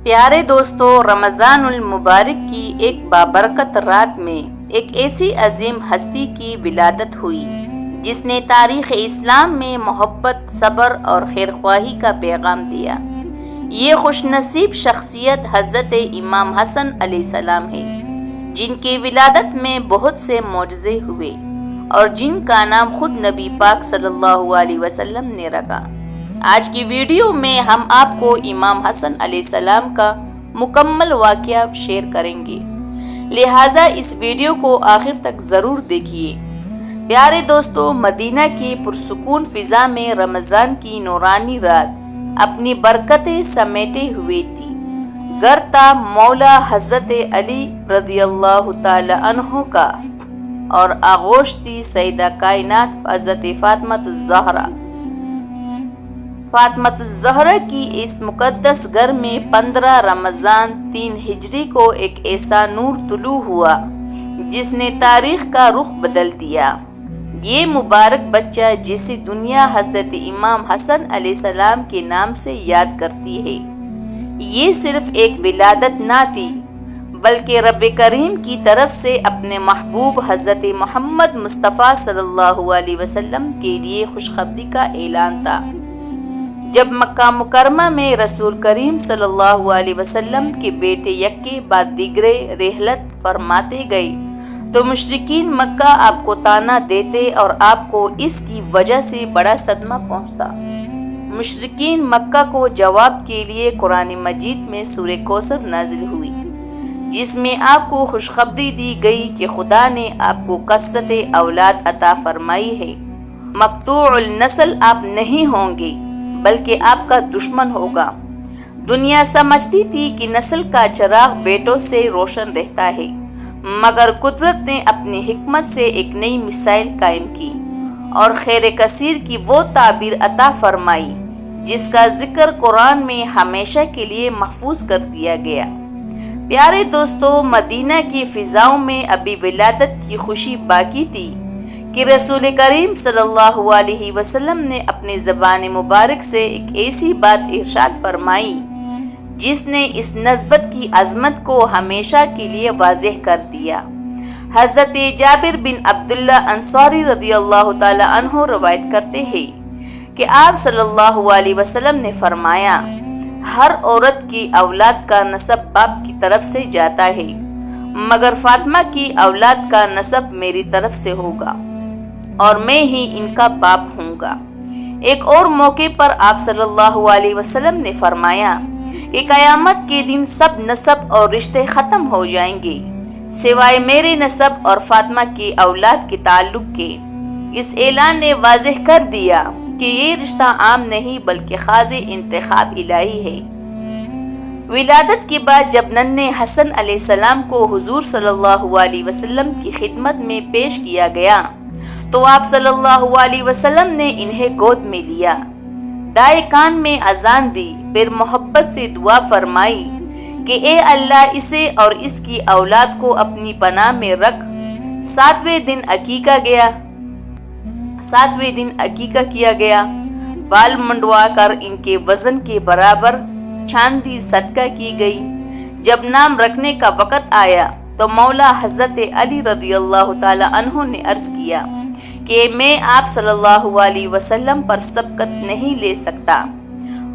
پیارے دوستو، رمضان المبارک کی ایک بابرکت رات میں ایک ایسی عظیم ہستی کی ولادت ہوئی جس نے تاریخ اسلام میں محبت، صبر اور خیرخواہی کا پیغام دیا۔ یہ خوش نصیب شخصیت حضرت امام حسن علیہ السلام ہے، جن کی ولادت میں بہت سے معجزے ہوئے اور جن کا نام خود نبی پاک صلی اللہ علیہ وسلم نے رکھا۔ آج کی ویڈیو میں ہم آپ کو امام حسن علیہ السلام کا مکمل واقعہ شیئر کریں گے، لہٰذا اس ویڈیو کو آخر تک ضرور دیکھیے۔ پیارے دوستو، مدینہ کی پرسکون فضا میں رمضان کی نورانی رات اپنی برکتیں سمیٹے ہوئے تھی۔ گھر تھا مولا حضرت علی رضی اللہ تعالی عنہ کا اور آغوش تھی سیدہ کائنات حضرت فاطمۃ الزہرا کی۔ اس مقدس گھر میں 15 رمضان 3 ہجری کو ایک ایسا نور طلوع ہوا جس نے تاریخ کا رخ بدل دیا۔ یہ مبارک بچہ جسے دنیا حضرت امام حسن علیہ السلام کے نام سے یاد کرتی ہے، یہ صرف ایک ولادت نہ تھی بلکہ رب کریم کی طرف سے اپنے محبوب حضرت محمد مصطفیٰ صلی اللہ علیہ وسلم کے لیے خوشخبری کا اعلان تھا۔ جب مکہ مکرمہ میں رسول کریم صلی اللہ علیہ وسلم کے بیٹے یکے بعد دیگرے رحلت فرماتے گئے تو مشرکین مکہ آپ کو طعنہ دیتے اور آپ کو اس کی وجہ سے بڑا صدمہ پہنچتا۔ مشرکین مکہ کو جواب کے لیے قرآن مجید میں سورہ کوثر نازل ہوئی، جس میں آپ کو خوشخبری دی گئی کہ خدا نے آپ کو کثرت اولاد عطا فرمائی ہے۔ مقطوع النسل آپ نہیں ہوں گے بلکہ آپ کا دشمن ہوگا۔ دنیا سمجھتی تھی کہ نسل کا چراغ بیٹوں سے روشن رہتا ہے، مگر قدرت نے اپنی حکمت سے ایک نئی مثال قائم کی اور خیر کثیر کی وہ تعبیر عطا فرمائی جس کا ذکر قرآن میں ہمیشہ کے لیے محفوظ کر دیا گیا۔ پیارے دوستو، مدینہ کی فضاؤں میں ابھی ولادت کی خوشی باقی تھی کہ رسول کریم صلی اللہ علیہ وسلم نے اپنی زبان مبارک سے ایک ایسی بات ارشاد فرمائی جس نے اس نسبت کی عظمت کو ہمیشہ کے لیے واضح کر دیا۔ حضرت جابر بن عبداللہ انصاری رضی اللہ تعالی عنہ روایت کرتے ہیں کہ آپ صلی اللہ علیہ وسلم نے فرمایا، ہر عورت کی اولاد کا نسب باپ کی طرف سے جاتا ہے، مگر فاطمہ کی اولاد کا نسب میری طرف سے ہوگا اور میں ہی ان کا باپ ہوں گا۔ ایک اور موقع پر آپ صلی اللہ علیہ وسلم نے فرمایا کہ قیامت کے دن سب نسب اور رشتے ختم ہو جائیں گے سوائے میرے نسب اور فاطمہ کی اولاد کے تعلق کے۔ اس اعلان نے واضح کر دیا کہ یہ رشتہ عام نہیں بلکہ خاص انتخاب الہی ہے۔ ولادت کے بعد جب ننھے حسن علیہ السلام کو حضور صلی اللہ علیہ وسلم کی خدمت میں پیش کیا گیا تو آپ صلی اللہ علیہ وسلم نے انہیں گود میں لیا، دائیں کان میں اذان دی، پھر محبت سے دعا فرمائی کہ اے اللہ اسے اور اس کی اولاد کو اپنی پناہ میں رکھ۔ 7ویں دن عقیقہ کیا گیا، بال منڈوا کر ان کے وزن کے برابر چاندی صدقہ کی گئی۔ جب نام رکھنے کا وقت آیا تو مولا حضرت علی رضی اللہ تعالی عنہ نے عرض کیا کہ میں آپ صلی اللہ علیہ وسلم پر سبقت نہیں لے سکتا۔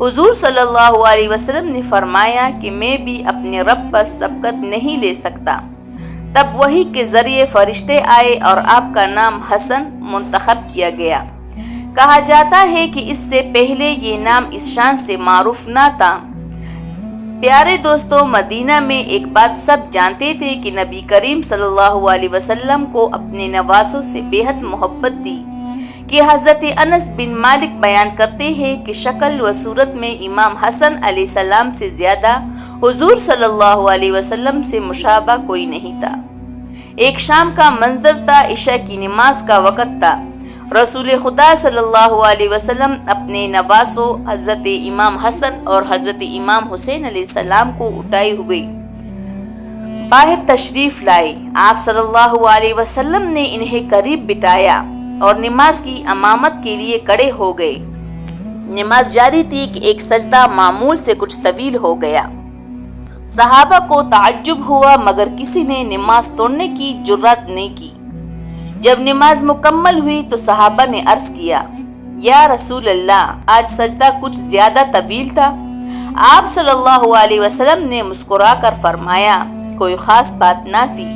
حضور صلی اللہ علیہ وسلم نے فرمایا کہ میں بھی اپنے رب پر سبقت نہیں لے سکتا۔ تب وحی کے ذریعے فرشتے آئے اور آپ کا نام حسن منتخب کیا گیا۔ کہا جاتا ہے کہ اس سے پہلے یہ نام اس شان سے معروف نہ تھا۔ پیارے دوستو، مدینہ میں ایک بات سب جانتے تھے کہ نبی کریم صلی اللہ علیہ وسلم کو اپنے نوازوں سے بے حد محبت تھی کہ حضرت انس بن مالک بیان کرتے ہیں کہ شکل و صورت میں امام حسن علیہ السلام سے زیادہ حضور صلی اللہ علیہ وسلم سے مشابہ کوئی نہیں تھا۔ ایک شام کا منظر تھا، عشاء کی نماز کا وقت تھا۔ رسول خدا صلی اللہ علیہ وسلم اپنے نواسوں حضرت امام حسن اور حضرت امام حسین علیہ السلام کو اٹھائے ہوئے باہر تشریف لائے۔ آپ صلی اللہ علیہ وسلم نے انہیں قریب بٹھایا اور نماز کی امامت کے لیے کھڑے ہو گئے۔ نماز جاری تھی کہ ایک سجدہ معمول سے کچھ طویل ہو گیا۔ صحابہ کو تعجب ہوا مگر کسی نے نماز توڑنے کی جرات نہیں کی۔ جب نماز مکمل ہوئی تو صحابہ نے عرض کیا، یا رسول اللہ، آج سجدہ کچھ زیادہ طویل تھا۔ آپ صلی اللہ علیہ وسلم نے مسکرا کر فرمایا، کوئی خاص بات نہ تھی،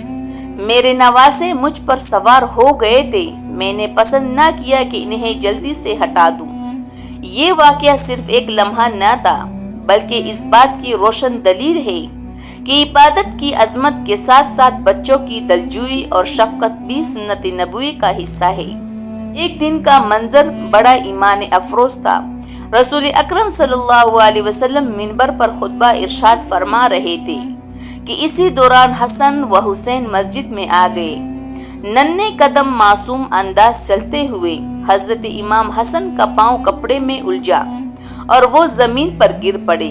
میرے نواسے مجھ پر سوار ہو گئے تھے، میں نے پسند نہ کیا کہ انہیں جلدی سے ہٹا دوں۔ یہ واقعہ صرف ایک لمحہ نہ تھا بلکہ اس بات کی روشن دلیل ہے کہ عبادت کی عظمت کے ساتھ ساتھ بچوں کی دلجوئی اور شفقت بھی سنت نبوی کا حصہ ہے۔ ایک دن کا منظر بڑا ایمان افروز تھا۔ رسول اکرم صلی اللہ علیہ وسلم منبر پر خطبہ ارشاد فرما رہے تھے کہ اسی دوران حسن و حسین مسجد میں آ گئے۔ ننھے قدم معصوم انداز چلتے ہوئے حضرت امام حسن کا پاؤں کپڑے میں الجھا اور وہ زمین پر گر پڑے۔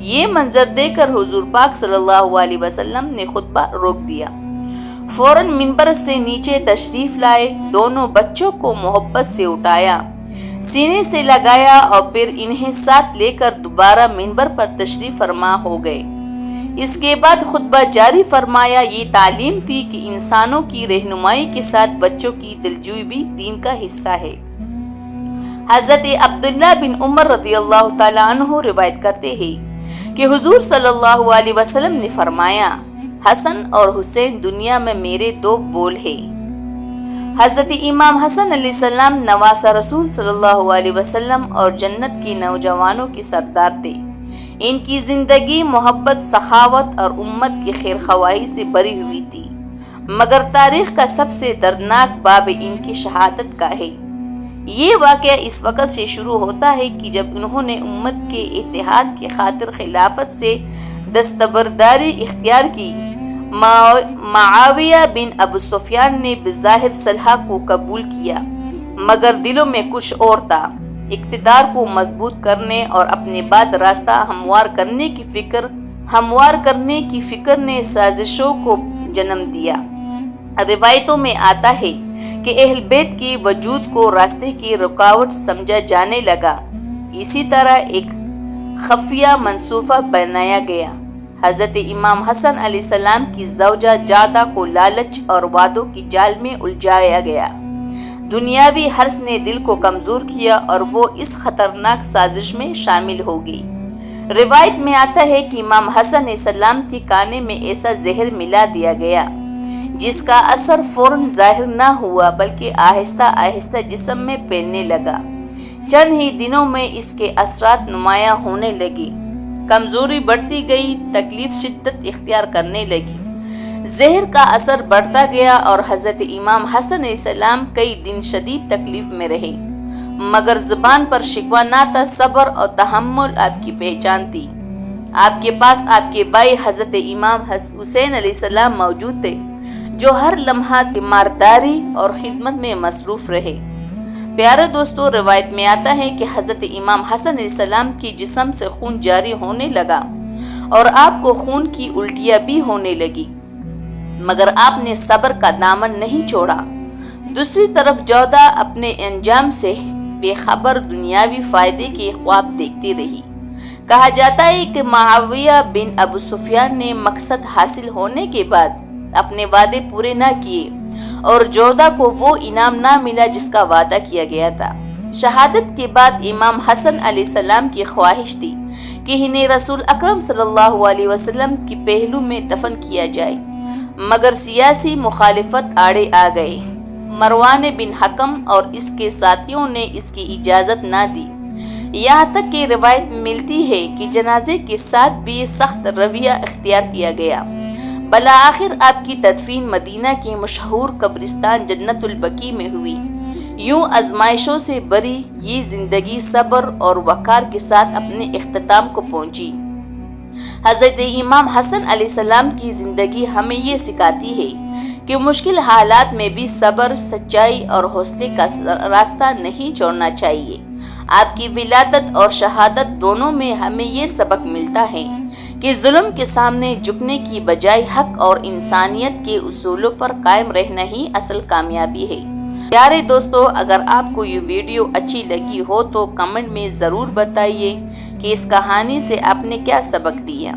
یہ منظر دیکھ کر حضور پاک صلی اللہ علیہ وسلم نے خطبہ روک دیا، فوراً منبر سے نیچے تشریف لائے، دونوں بچوں کو محبت سے اٹھایا، سینے سے لگایا اور پھر انہیں ساتھ لے کر دوبارہ منبر پر تشریف فرما ہو گئے۔ اس کے بعد خطبہ جاری فرمایا، یہ تعلیم تھی کہ انسانوں کی رہنمائی کے ساتھ بچوں کی دلجوئی بھی دین کا حصہ ہے۔ حضرت عبداللہ بن عمر رضی اللہ تعالیٰ عنہ روایت کرتے ہیں کہ حضور صلی اللہ علیہ وسلم نے فرمایا، حسن اور حسین دنیا میں میرے دو بول ہیں۔ حضرت امام حسن علیہ السلام نواسہ رسول صلی اللہ علیہ وسلم اور جنت کی نوجوانوں کے سردار تھے۔ ان کی زندگی محبت، سخاوت اور امت کی خیر خواہی سے بھری ہوئی تھی، مگر تاریخ کا سب سے دردناک باب ان کی شہادت کا ہے۔ یہ واقعہ اس وقت سے شروع ہوتا ہے کہ جب انہوں نے امت کے اتحاد کی خاطر خلافت سے دستبرداری اختیار کی۔ معاویہ بن ابو سفیان نے بظاہر صلح کو قبول کیا مگر دلوں میں کچھ اور تھا۔ اقتدار کو مضبوط کرنے اور اپنے بعد راستہ ہموار کرنے کی فکر نے سازشوں کو جنم دیا۔ روایتوں میں آتا ہے کہ اہل بیت کے وجود کو راستے کی رکاوٹ سمجھا جانے لگا۔ اسی طرح ایک خفیہ منصوبہ بنایا گیا۔ حضرت امام حسن علیہ السلام کی زوجہ جعدہ کو لالچ اور وعدوں کی جال میں الجھایا گیا۔ دنیاوی حرص نے دل کو کمزور کیا اور وہ اس خطرناک سازش میں شامل ہو گئی۔ روایت میں آتا ہے کہ امام حسن علیہ السلام کے کانے میں ایسا زہر ملا دیا گیا جس کا اثر فوراً ظاہر نہ ہوا بلکہ آہستہ آہستہ جسم میں پھیلنے لگا۔ چند ہی دنوں میں اس کے اثرات نمایاں ہونے لگے، کمزوری بڑھتی گئی، تکلیف شدت اختیار کرنے لگی، زہر کا اثر بڑھتا گیا اور حضرت امام حسن علیہ السلام کئی دن شدید تکلیف میں رہے، مگر زبان پر شکوہ نہ تھا، صبر اور تحمل آپ کی پہچان تھی۔ آپ کے پاس آپ کے بھائی حضرت امام حسین علیہ السلام موجود تھے جو ہر لمحہ تیمارداری اور خدمت میں مصروف رہے۔ پیارے دوستو، روایت میں آتا ہے کہ حضرت امام حسن علیہ السلام کی جسم سے خون جاری ہونے لگا اور آپ کو خون کی الٹیاں بھی ہونے لگی، مگر آپ نے صبر کا دامن نہیں چھوڑا۔ دوسری طرف جعدہ اپنے انجام سے بے خبر دنیاوی فائدے کے خواب دیکھتی رہی۔ کہا جاتا ہے کہ معاویہ بن ابو سفیان نے مقصد حاصل ہونے کے بعد اپنے وعدے پورے نہ کیے اور جعدہ کو وہ انعام نہ ملا جس کا وعدہ کیا گیا تھا۔ شہادت کے بعد امام حسن علیہ السلام کی خواہش تھی کہ انہیں رسول اکرم صلی اللہ علیہ وسلم کی پہلو میں دفن کیا جائے، مگر سیاسی مخالفت آڑے آ گئے۔ مروان بن حکم اور اس کے ساتھیوں نے اس کی اجازت نہ دی، یہاں تک کہ روایت ملتی ہے کہ جنازے کے ساتھ بھی سخت رویہ اختیار کیا گیا۔ بالآخر آپ کی تدفین مدینہ کے مشہور قبرستان جنت البقیع میں ہوئی۔ یوں آزمائشوں سے بری یہ زندگی صبر اور وقار کے ساتھ اپنے اختتام کو پہنچی۔ حضرت امام حسن علیہ السلام کی زندگی ہمیں یہ سکھاتی ہے کہ مشکل حالات میں بھی صبر، سچائی اور حوصلے کا راستہ نہیں چھوڑنا چاہیے۔ آپ کی ولادت اور شہادت دونوں میں ہمیں یہ سبق ملتا ہے کہ ظلم کے سامنے جھکنے کی بجائے حق اور انسانیت کے اصولوں پر قائم رہنا ہی اصل کامیابی ہے۔ پیارے دوستو، اگر آپ کو یہ ویڈیو اچھی لگی ہو تو کمنٹ میں ضرور بتائیے کہ اس کہانی سے آپ نے کیا سبق لیا۔